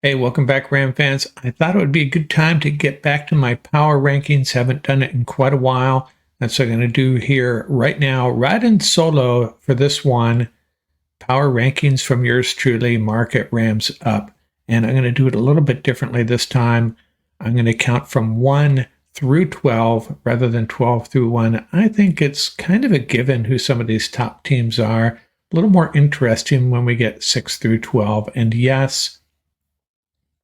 Hey, welcome back, Ram fans. I thought it would be a good time to get back to my power rankings. Haven't done it in quite a while. That's what I'm going to do here right now, riding solo for this one. Power rankings from yours truly, Market Rams Up. And I'm going to do it a little bit differently this time. I'm going to count from 1 through 12 rather than 12 through 1. I think it's kind of a given who some of these top teams are. A little more interesting when we get 6 through 12. And yes,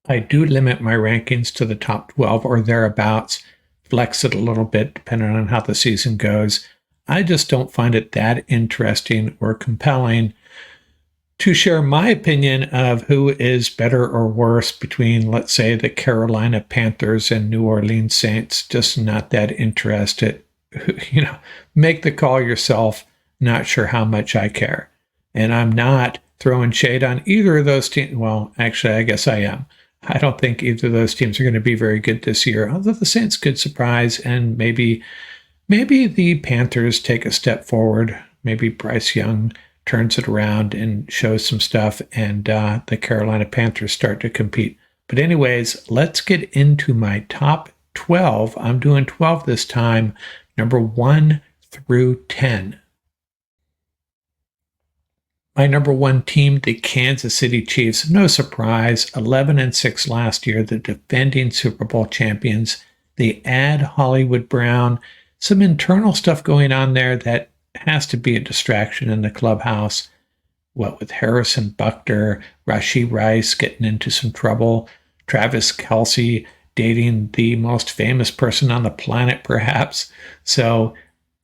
I do limit my rankings to the top 12 or thereabouts, flex it a little bit depending on how the season goes. I just don't find it that interesting or compelling to share my opinion of who is better or worse between, let's say, the Carolina Panthers and New Orleans Saints. Just not that interested. Make the call yourself. Not sure how much I care. And I'm not throwing shade on either of those teams. Well, actually, I guess I am. I don't think either of those teams are going to be very good this year, although the Saints could surprise, and maybe the Panthers take a step forward. Maybe Bryce Young turns it around and shows some stuff, and the Carolina Panthers start to compete. But anyways, let's get into my top 12. I'm doing 12 this time, number 1 through 10. My number 1 team, the Kansas City Chiefs. No surprise, 11-6 last year, the defending Super Bowl champions. They add Hollywood Brown. Some internal stuff going on there that has to be a distraction in the clubhouse. What with Harrison Buckner, Rashee Rice getting into some trouble, Travis Kelce dating the most famous person on the planet, perhaps. So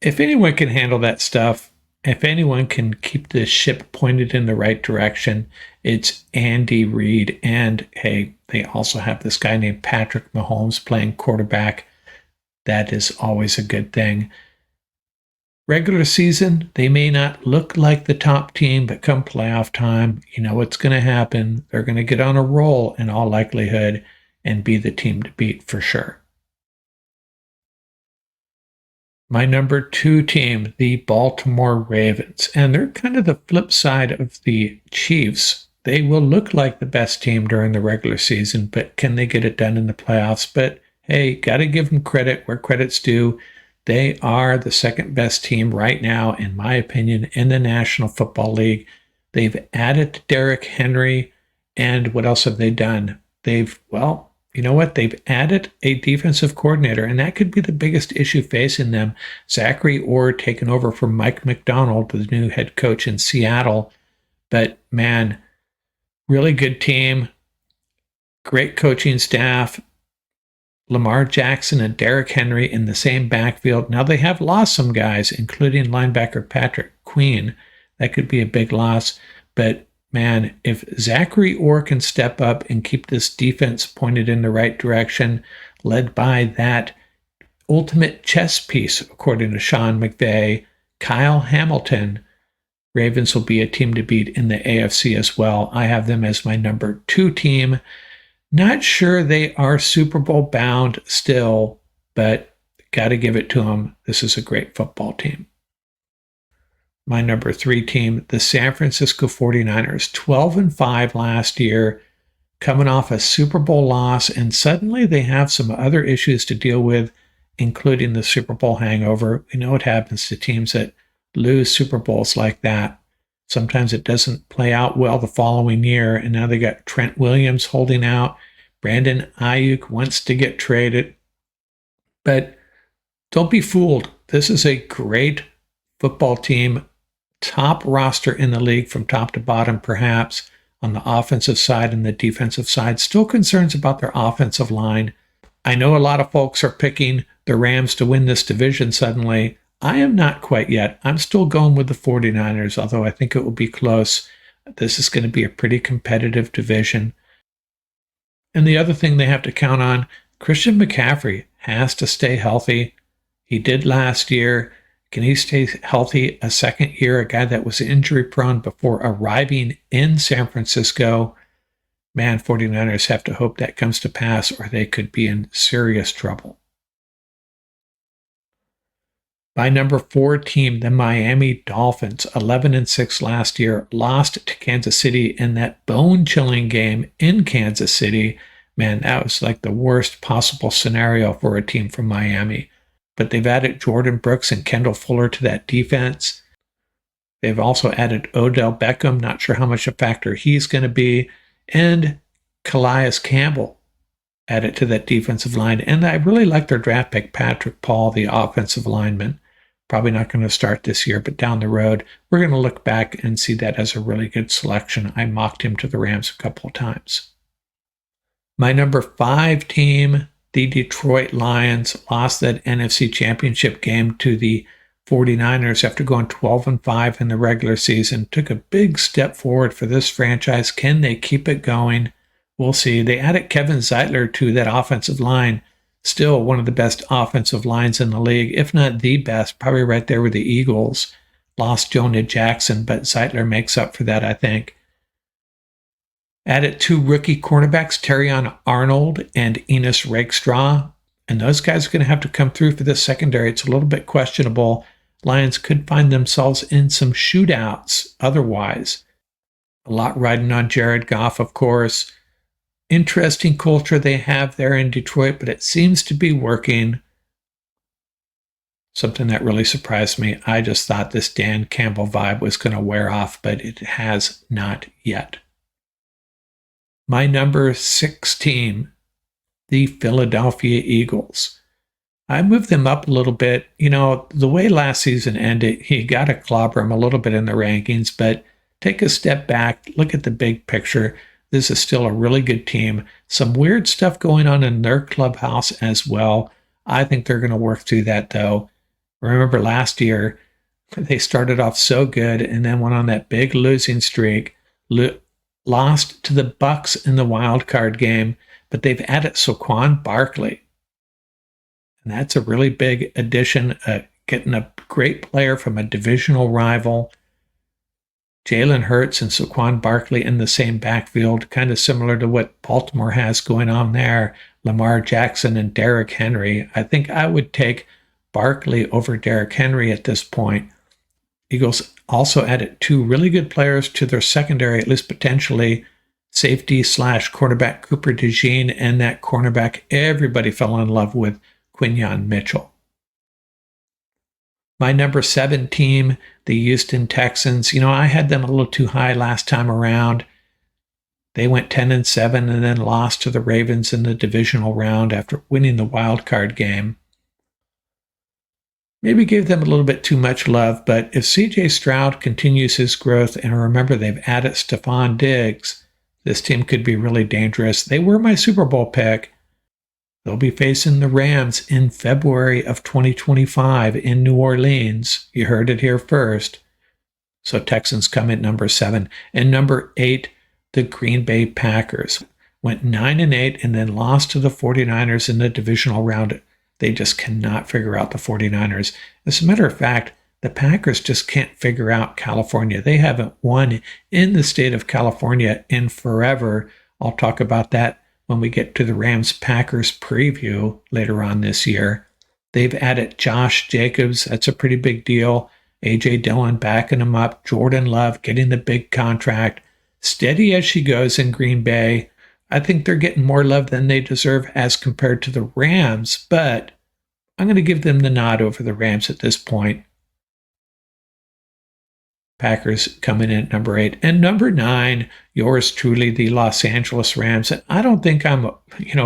if anyone can handle that stuff, if anyone can keep this ship pointed in the right direction, it's Andy Reid. And hey, they also have this guy named Patrick Mahomes playing quarterback. That is always a good thing. Regular season, they may not look like the top team, but come playoff time, you know what's going to happen. They're going to get on a roll in all likelihood and be the team to beat for sure. My number 2 team, the Baltimore Ravens, and they're kind of the flip side of the Chiefs. They will look like the best team during the regular season, but can they get it done in the playoffs? But hey, got to give them credit where credit's due. They are the second best team right now, in my opinion, in the National Football League. They've added Derrick Henry, and what else have they done? You know what? They've added a defensive coordinator, and that could be the biggest issue facing them. Zachary Orr taking over from Mike McDonald, the new head coach in Seattle. But man, really good team, great coaching staff. Lamar Jackson and Derrick Henry in the same backfield. Now they have lost some guys, including linebacker Patrick Queen. That could be a big loss. But man, if Zachary Orr can step up and keep this defense pointed in the right direction, led by that ultimate chess piece, according to Sean McVay, Kyle Hamilton, Ravens will be a team to beat in the AFC as well. I have them as my number 2 team. Not sure they are Super Bowl bound still, but got to give it to them. This is a great football team. My number 3 team, the San Francisco 49ers, 12-5 last year, coming off a Super Bowl loss, and suddenly they have some other issues to deal with, including the Super Bowl hangover. We know what happens to teams that lose Super Bowls like that. Sometimes it doesn't play out well the following year, and now they got Trent Williams holding out. Brandon Ayuk wants to get traded. But don't be fooled. This is a great football team, top roster in the league from top to bottom, perhaps, on the offensive side and the defensive side. Still concerns about their offensive line. I know a lot of folks are picking the Rams to win this division suddenly. I am not quite yet. I'm still going with the 49ers, although I think it will be close. This is going to be a pretty competitive division. And the other thing they have to count on, Christian McCaffrey has to stay healthy. He did last year. Can he stay healthy a second year? A guy that was injury prone before arriving in San Francisco. Man, 49ers have to hope that comes to pass, or they could be in serious trouble. My number 4 team, the Miami Dolphins, 11-6 last year, lost to Kansas City in that bone-chilling game in Kansas City. Man, that was like the worst possible scenario for a team from Miami. But they've added Jordan Brooks and Kendall Fuller to that defense. They've also added Odell Beckham, not sure how much a factor he's going to be, and Calais Campbell added to that defensive line. And I really like their draft pick, Patrick Paul, the offensive lineman. Probably not going to start this year, but down the road, we're going to look back and see that as a really good selection. I mocked him to the Rams a couple of times. My number 5 team, the Detroit Lions, lost that NFC Championship game to the 49ers after going 12-5 in the regular season. Took a big step forward for this franchise. Can they keep it going? We'll see. They added Kevin Zeitler to that offensive line. Still one of the best offensive lines in the league, if not the best, probably right there with the Eagles. Lost Jonah Jackson, but Zeitler makes up for that, I think. Added 2 rookie cornerbacks, Terrion Arnold and Enos Rakestraw. And those guys are going to have to come through for this secondary. It's a little bit questionable. Lions could find themselves in some shootouts otherwise. A lot riding on Jared Goff, of course. Interesting culture they have there in Detroit, but it seems to be working. Something that really surprised me. I just thought this Dan Campbell vibe was going to wear off, but it has not yet. My number 6 team, the Philadelphia Eagles. I moved them up a little bit. You know, the way last season ended, you got to clobber them a little bit in the rankings, but take a step back, look at the big picture. This is still a really good team. Some weird stuff going on in their clubhouse as well. I think they're going to work through that, though. Remember last year, they started off so good and then went on that big losing streak, lost to the Bucks in the wild card game, but they've added Saquon Barkley. And that's a really big addition, getting a great player from a divisional rival. Jalen Hurts and Saquon Barkley in the same backfield, kind of similar to what Baltimore has going on there. Lamar Jackson and Derrick Henry. I think I would take Barkley over Derrick Henry at this point. Eagles also added 2 really good players to their secondary, at least potentially. Safety / cornerback Cooper DeJean and that cornerback everybody fell in love with, Quinyon Mitchell. My number 7 team, the Houston Texans. You know, I had them a little too high last time around. They went 10-7 and then lost to the Ravens in the divisional round after winning the wild card game. Maybe gave them a little bit too much love, but if C.J. Stroud continues his growth, and remember they've added Stephon Diggs, this team could be really dangerous. They were my Super Bowl pick. They'll be facing the Rams in February of 2025 in New Orleans. You heard it here first. So Texans come at number 7. And number 8, the Green Bay Packers. Went 9-8 and then lost to the 49ers in the divisional round. They just cannot figure out the 49ers. As a matter of fact, the Packers just can't figure out California. They haven't won in the state of California in forever. I'll talk about that when we get to the Rams-Packers preview later on this year. They've added Josh Jacobs. That's a pretty big deal. A.J. Dillon backing him up. Jordan Love getting the big contract. Steady as she goes in Green Bay. I think they're getting more love than they deserve as compared to the Rams, but I'm going to give them the nod over the Rams at this point. Packers coming in at number 8. And number 9, yours truly, the Los Angeles Rams. And I don't think I'm,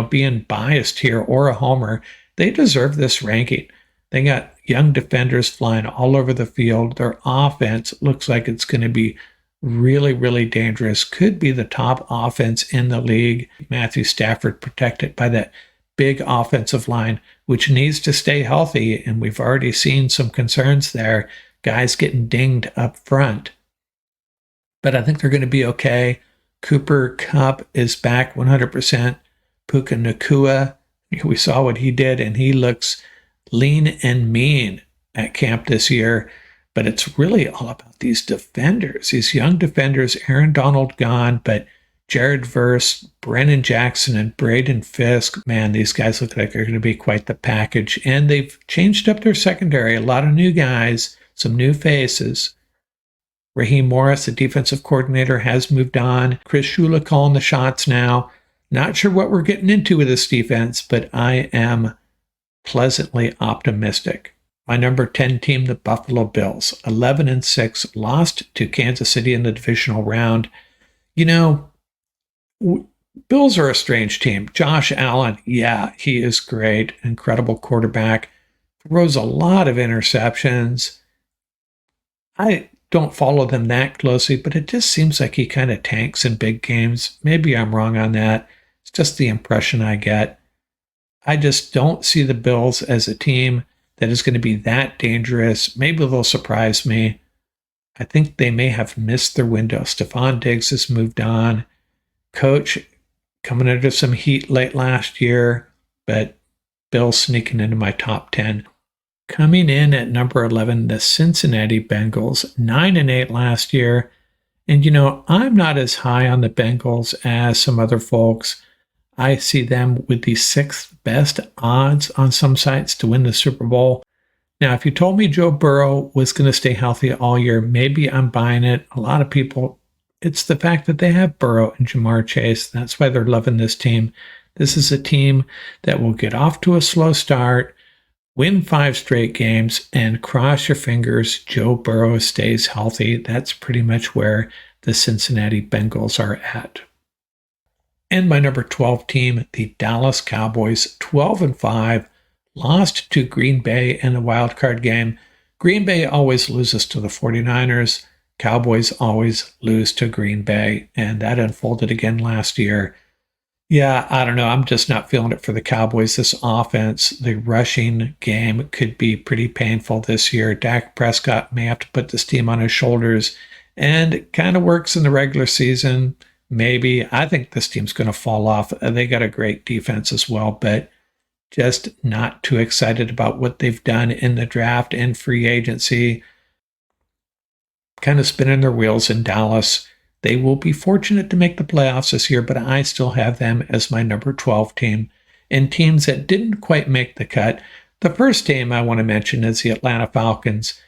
being biased here or a homer. They deserve this ranking. They got young defenders flying all over the field. Their offense looks like it's going to be really, really dangerous. Could be the top offense in the league. Matthew Stafford protected by that big offensive line, which needs to stay healthy. And we've already seen some concerns there. Guys getting dinged up front. But I think they're going to be okay. Cooper Kupp is back 100%. Puka Nacua, we saw what he did, and he looks lean and mean at camp this year. But it's really all about these defenders, these young defenders. Aaron Donald gone, but Jared Verse, Brennan Jackson, and Braden Fisk. Man, these guys look like they're going to be quite the package. And they've changed up their secondary. A lot of new guys, some new faces. Raheem Morris, the defensive coordinator, has moved on. Chris Shula calling the shots now. Not sure what we're getting into with this defense, but I am pleasantly optimistic. My number 10 team, the Buffalo Bills, 11-6, lost to Kansas City in the divisional round. You know, Bills are a strange team. Josh Allen, yeah, he is great, incredible quarterback. Throws a lot of interceptions. I don't follow them that closely, but it just seems like he kind of tanks in big games. Maybe I'm wrong on that. It's just the impression I get. I just don't see the Bills as a team that is going to be that dangerous. Maybe they'll surprise me. I think they may have missed their window. Stephon Diggs has moved on. Coach coming under some heat late last year, but Bills sneaking into my top 10. Coming in at number 11, the Cincinnati Bengals, 9-8 last year. And, I'm not as high on the Bengals as some other folks. I see them with the 6th best odds on some sites to win the Super Bowl. Now, if you told me Joe Burrow was going to stay healthy all year, maybe I'm buying it. A lot of people, it's the fact that they have Burrow and Jamar Chase. That's why they're loving this team. This is a team that will get off to a slow start, win 5 straight games, and cross your fingers Joe Burrow stays healthy. That's pretty much where the Cincinnati Bengals are at. And my number 12 team, the Dallas Cowboys, 12-5, lost to Green Bay in the wild card game. Green Bay always loses to the 49ers. Cowboys always lose to Green Bay, and that unfolded again last year. Yeah, I don't know. I'm just not feeling it for the Cowboys. This offense, the rushing game could be pretty painful this year. Dak Prescott may have to put this team on his shoulders, and it kind of works in the regular season. Maybe. I think this team's going to fall off. They got a great defense as well, but just not too excited about what they've done in the draft and free agency. Kind of spinning their wheels in Dallas. They will be fortunate to make the playoffs this year, but I still have them as my number 12 team. And teams that didn't quite make the cut, the first team I want to mention is the Atlanta Falcons.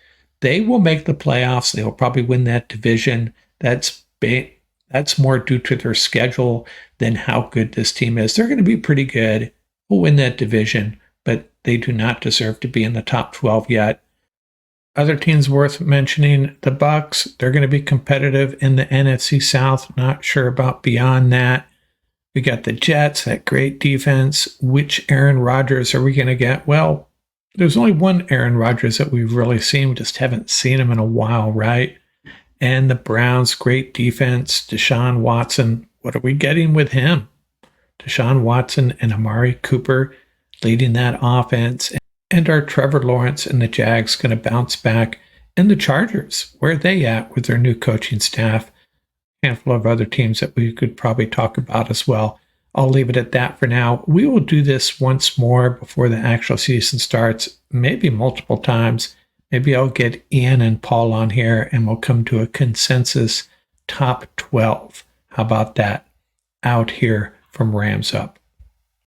They will make the playoffs. They will probably win that division. That's more due to their schedule than how good this team is. They're going to be pretty good. We'll win that division, but they do not deserve to be in the top 12 yet. Other teams worth mentioning, the Bucs. They're going to be competitive in the NFC South. Not sure about beyond that. We got the Jets, that great defense. Which Aaron Rodgers are we going to get? Well, there's only one Aaron Rodgers that we've really seen. We just haven't seen him in a while, right? And the Browns, great defense. Deshaun Watson, what are we getting with him? Deshaun Watson and Amari Cooper leading that offense. And are Trevor Lawrence and the Jags going to bounce back? And the Chargers, where are they at with their new coaching staff? A handful of other teams that we could probably talk about as well. I'll leave it at that for now. We will do this once more before the actual season starts, maybe multiple times. Maybe I'll get Ian and Paul on here and we'll come to a consensus top 12. How about that? Out here from Rams Up.